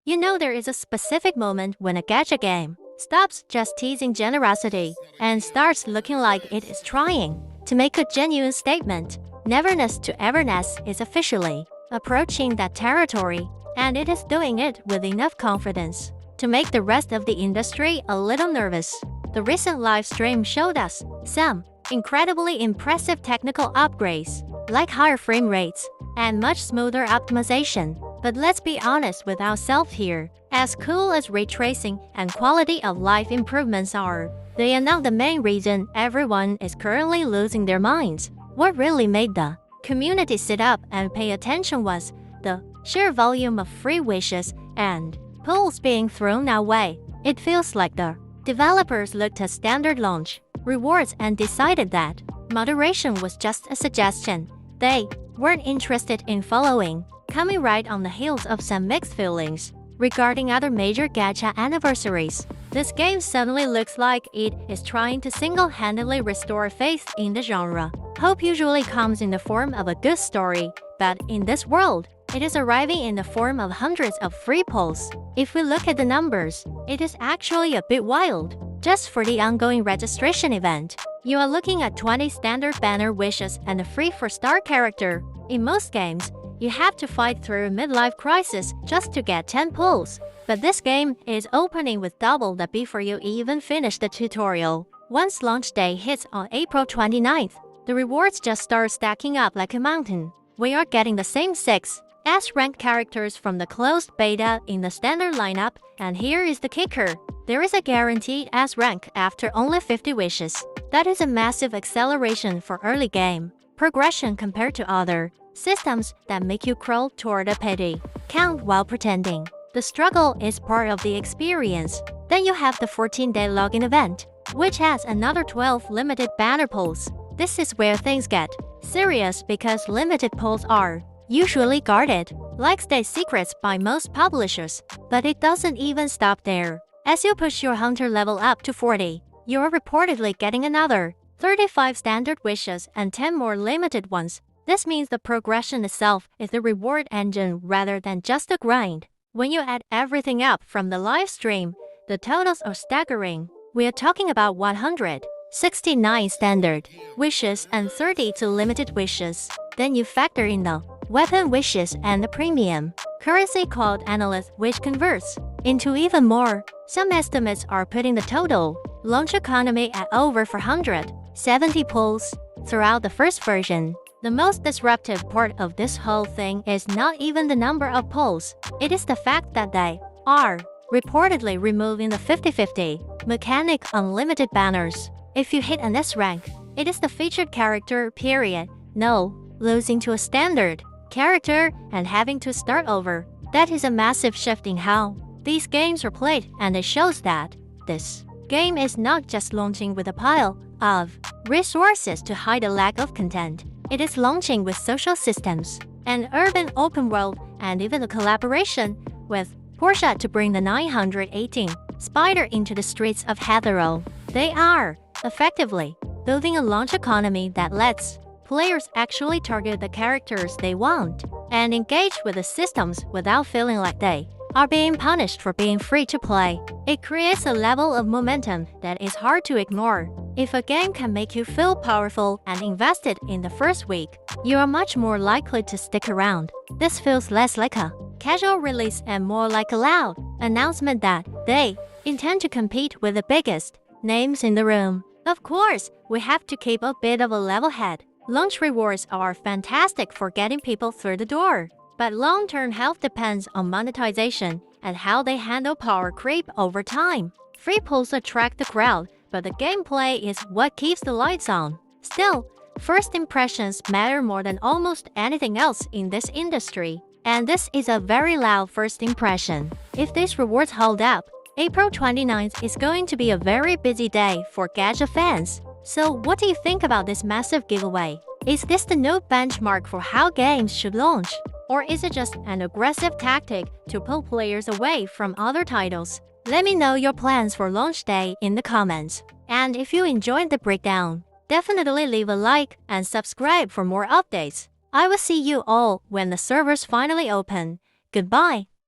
You know there is a specific moment when a gacha game stops just teasing generosity and starts looking like it is trying to make a genuine statement. Neverness to Everness is officially approaching that territory, and it is doing it with enough confidence to make the rest of the industry a little nervous. The recent live stream showed us some incredibly impressive technical upgrades, like higher frame rates and much smoother optimization. But let's be honest with ourselves here. As cool as ray tracing and quality of life improvements are, they are not the main reason everyone is currently losing their minds. What really made the community sit up and pay attention was the sheer volume of free wishes and pulls being thrown our way. It feels like the developers looked at standard launch rewards and decided that moderation was just a suggestion they weren't interested in following, coming right on the heels of some mixed feelings regarding other major gacha anniversaries. This game suddenly looks like it is trying to single-handedly restore faith in the genre. Hope usually comes in the form of a good story, but in this world, it is arriving in the form of hundreds of free pulls. If we look at the numbers, it is actually a bit wild. Just for the ongoing registration event, you are looking at 20 standard banner wishes and a free for star character. In most games, you have to fight through a midlife crisis just to get 10 pulls. But this game is opening with double that before you even finish the tutorial. Once launch day hits on April 29th, the rewards just start stacking up like a mountain. We are getting the same 6 S-rank characters from the closed beta in the standard lineup, and here is the kicker. There is a guaranteed S-rank after only 50 wishes. That is a massive acceleration for early game progression compared to other systems that make you crawl toward a pity count while pretending the struggle is part of the experience. Then you have the 14-day login event, which has another 12 limited banner pulls. This is where things get serious because limited pulls are usually guarded, like state secrets by most publishers. But it doesn't even stop there. As you push your hunter level up to 40, you're reportedly getting another 35 standard wishes and 10 more limited ones. This means the progression itself is the reward engine rather than just a grind. When you add everything up from the live stream, the totals are staggering. We are talking about 169 standard wishes and 32 limited wishes. Then you factor in the weapon wishes and the premium currency called analyst, which converts into even more. Some estimates are putting the total launch economy at over 470 pulls throughout the first version. The most disruptive part of this whole thing is not even the number of pulls. It is the fact that they are reportedly removing the 50-50 mechanic on limited banners. If you hit an S rank, it is the featured character, period. No losing to a standard character and having to start over. That is a massive shift in how these games are played, and it shows that this game is not just launching with a pile of resources to hide a lack of content. It is launching with social systems, an urban open world, and even a collaboration with Porsche to bring the 918 Spider into the streets of Hetero. They are, effectively, building a launch economy that lets players actually target the characters they want and engage with the systems without feeling like they are being punished for being free to play. It creates a level of momentum that is hard to ignore. If a game can make you feel powerful and invested in the first week, you are much more likely to stick around. This feels less like a casual release and more like a loud announcement that they intend to compete with the biggest names in the room. Of course, we have to keep a bit of a level head. Launch rewards are fantastic for getting people through the door, but long-term health depends on monetization and how they handle power creep over time. Free pulls attract the crowd, but the gameplay is what keeps the lights on. Still, first impressions matter more than almost anything else in this industry, and this is a very loud first impression. If these rewards hold up, April 29th is going to be a very busy day for gacha fans. So what do you think about this massive giveaway? Is this the new benchmark for how games should launch? Or is it just an aggressive tactic to pull players away from other titles? Let me know your plans for launch day in the comments. And if you enjoyed the breakdown, definitely leave a like and subscribe for more updates. I will see you all when the servers finally open. Goodbye.